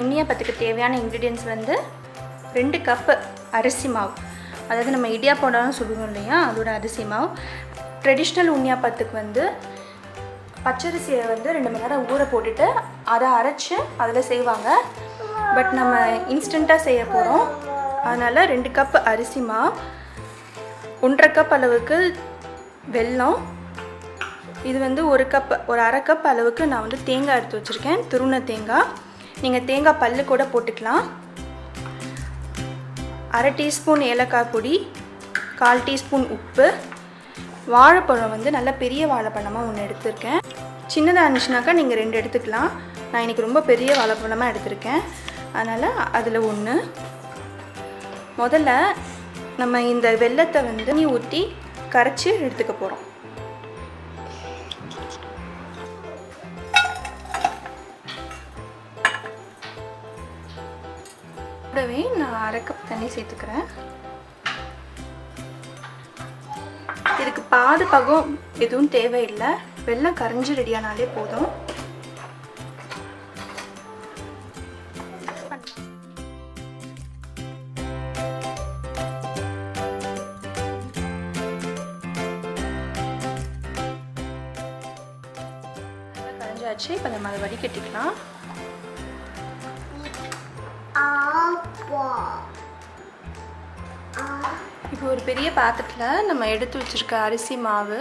உன்னியப்பத்துக்கு தேவையான இன்க்ரீடியன்ஸ் வந்து 2 கப்பு அரிசி மாவு, அதாவது நம்ம இடியாப்பம் சுடுவோம் இல்லையா, அதோட அரிசி மாவு. ட்ரெடிஷ்னல் உன்னியாப்பத்துக்கு வந்து பச்சரிசியை வந்து 2 மணி நேரம் ஊற போட்டுட்டு அதை அரைச்சி அதில் செய்வாங்க. பட் நம்ம இன்ஸ்டண்ட்டாக செய்ய போகிறோம், அதனால் 2 கப் அரிசி மாவு, 1.5 கப் அளவுக்கு வெல்லம், இது வந்து ஒரு அரை கப் அளவுக்கு நான் வந்து தேங்காய் எடுத்து வச்சுருக்கேன், துருவன தேங்காய். நீங்கள் தேங்காய் பல்லு கூட போட்டுக்கலாம். 1/2 டீஸ்பூன் ஏலக்காய் பொடி, 1/4 டீஸ்பூன் உப்பு. வாழைப்பழம் வந்து நல்ல பெரிய வாழைப்பழமாக 1 எடுத்திருக்கேன். சின்னதாக இருந்துச்சுனாக்கா நீங்கள் 2 எடுத்துக்கலாம். நான் இன்றைக்கி ரொம்ப பெரிய வாழைப்பழமாக எடுத்திருக்கேன், அதனால் அதில் 1. முதல்ல நம்ம இந்த வெல்லத்தை வந்து தண்ணி ஊற்றி கரைச்சி எடுத்துக்க போகிறோம். கூடவே நான் 1/2 கப் தண்ணி சேர்த்துக்கிறேன். இதுக்கு பாது பகம் எதுவும் தேவையில்லை, வெல்லம் கரைஞ்சி ரெடியானாலே போதும். கரைஞ்சாச்சு, இப்போ நம்ம அதை வடிகட்டிக்கலாம். இப்போ ஒரு பெரிய பாத்திரத்தில் நம்ம எடுத்து வச்சிருக்க அரிசி மாவு,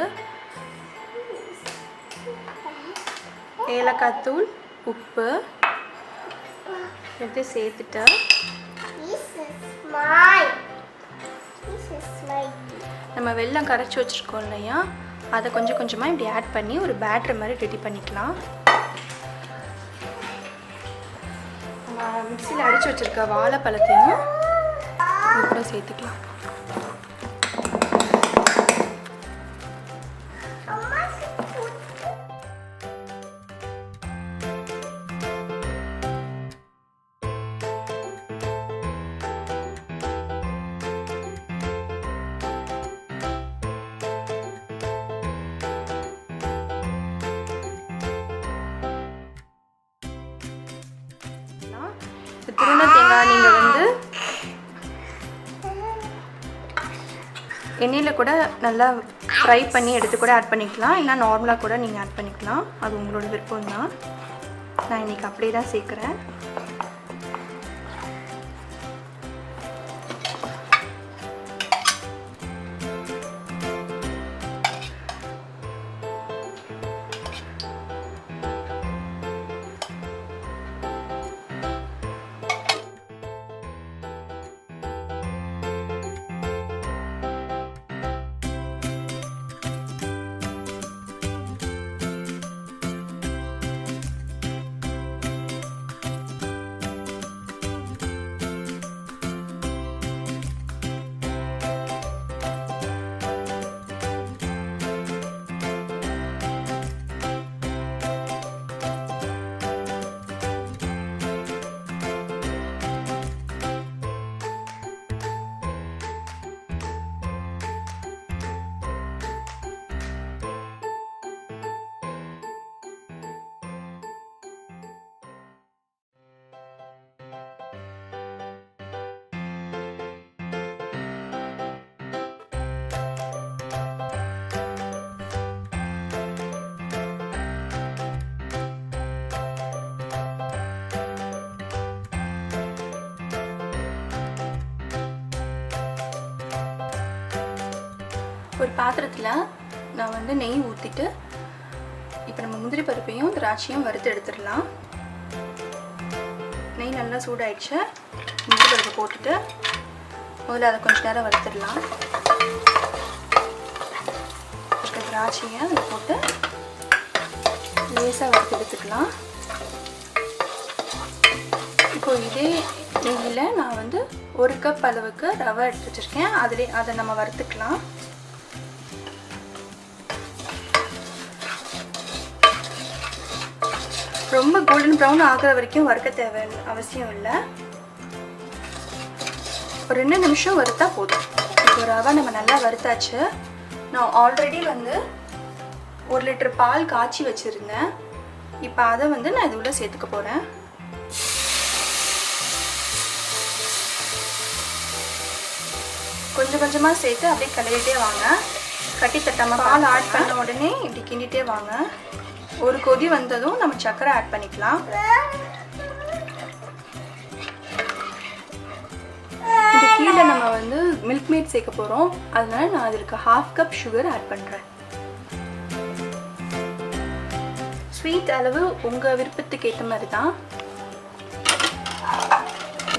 ஏலக்காய் தூள், உப்பு எடுத்து சேர்த்துட்டு நம்ம வெல்லம் கரைச்சி வச்சுருக்கோம் இல்லையா, அதை கொஞ்சம் கொஞ்சமாக இப்படி ஆட் பண்ணி ஒரு பேட்டர் மாதிரி ரெடி பண்ணிக்கலாம். நம்ம மிக்சியில் அடித்து வச்சுருக்க வாழைப்பழத்தையும் கூட சேர்த்துக்கலாம். துருவன தேங்காய் நீங்கள் வந்து எண்ணெயில் கூட நல்லா ஃப்ரை பண்ணி எடுத்து கூட ஆட் பண்ணிக்கலாம், இல்லை நார்மலாக கூட நீங்கள் ஆட் பண்ணிக்கலாம், அது உங்களோட விருப்பம் தான். நான் இன்றைக்கி அப்படியே தான் சேர்க்குறேன். ஒரு பாத்திரத்தில் நான் வந்து நெய் ஊற்றிட்டு இப்போ நம்ம முந்திரி பருப்பையும் திராட்சையும் வறுத்து எடுத்துடலாம். நெய் நல்லா சூடாயிடுச்சு, முந்திரி பருப்பை போட்டுட்டு முதல்ல அதை கொஞ்சம் நேரம் வறுத்துடலாம். திராட்சையை அதில் போட்டு லேசாக வறுத்து எடுத்துக்கலாம். இப்போ இதே நெய்யில் நான் வந்து 1 கப் அளவுக்கு ரவை எடுத்து வச்சுருக்கேன், அதை நம்ம வறுத்துக்கலாம். ரொம்ப கோல்டன் ப்ரௌன் ஆகிற வரைக்கும் வறுக்க தேவை அவசியம் இல்லை, ஒரு 2 நிமிஷம் வறுத்தா போதும். இப்போ ரவை நம்ம நல்லா வறுத்தாச்சு. நான் ஆல்ரெடி வந்து 1 லிட்டர் பால் காய்ச்சி வச்சுருந்தேன், இப்போ அதை வந்து நான் இது உள்ள சேர்த்துக்க போகிறேன். கொஞ்சம் கொஞ்சமாக சேர்த்து அப்படியே கிளறிட்டே வாங்க. கட்டி தட்டாமல் பால் ஆட் பண்ண உடனே இப்படி கிண்டிகிட்டே வாங்க. ஒரு கொதி வந்ததும் நம்ம சர்க்கரை ஆட் பண்ணிக்கலாம். இந்த கீழே நம்ம வந்து மில்க் மேட் சேர்க்க போகிறோம். அதனால நான் அதற்கு 1/2 கப் சுகர் ஆட் பண்ணுறேன். ஸ்வீட் அளவு உங்கள் விருப்பத்துக்கு ஏற்ற மாதிரி தான்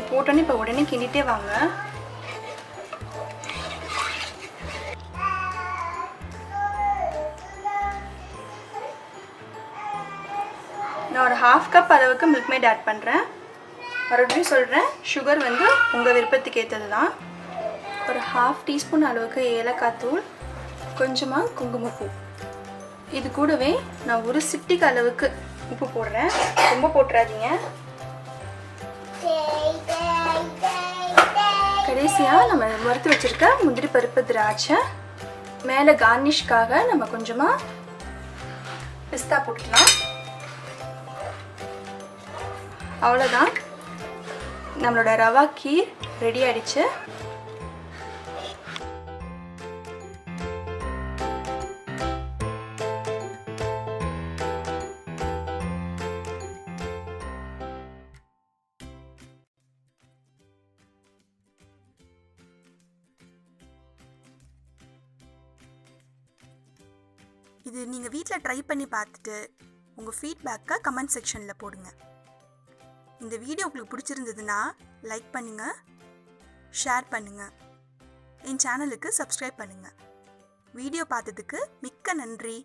போட்டோன்னே. இப்போ உடனே கிண்டிகிட்டே வாங்க. நான் ஒரு 1/2 கப் அளவுக்கு மில்க் மேட் ஆட் பண்ணுறேன். மறுபடியும் சொல்கிறேன், சுகர் வந்து உங்கள் விருப்பத்துக்கு ஏற்றது தான். ஒரு 1/2 டீஸ்பூன் அளவுக்கு ஏலக்காய் தூள், கொஞ்சமாக குங்குமப்பூ. இது கூடவே நான் ஒரு சிட்டிக்கு அளவுக்கு உப்பு போடுறேன். ரொம்ப போட்டுறாதீங்க. கடைசியாக நம்ம வறுத்து வச்சுருக்க முந்திரி பருப்பு, திராட்சை, மேலே கார்னிஷ்காக நம்ம கொஞ்சமாக பிஸ்தா போட்டுக்கலாம். அவ்வளோதான், நம்மளோட ரவா கீர் ரெடி ஆகிடுச்சு. இது நீங்கள் வீட்டில் ட்ரை பண்ணி பார்த்துட்டு உங்கள் ஃபீட்பேக்கை கமெண்ட் செக்ஷனில் போடுங்க. இந்த வீடியோ உங்களுக்கு பிடிச்சிருந்ததுன்னா லைக் பண்ணுங்கள், ஷேர் பண்ணுங்கள், என் சேனலுக்கு சப்ஸ்கிரைப் பண்ணுங்கள். வீடியோ பார்த்ததுக்கு மிக்க நன்றி.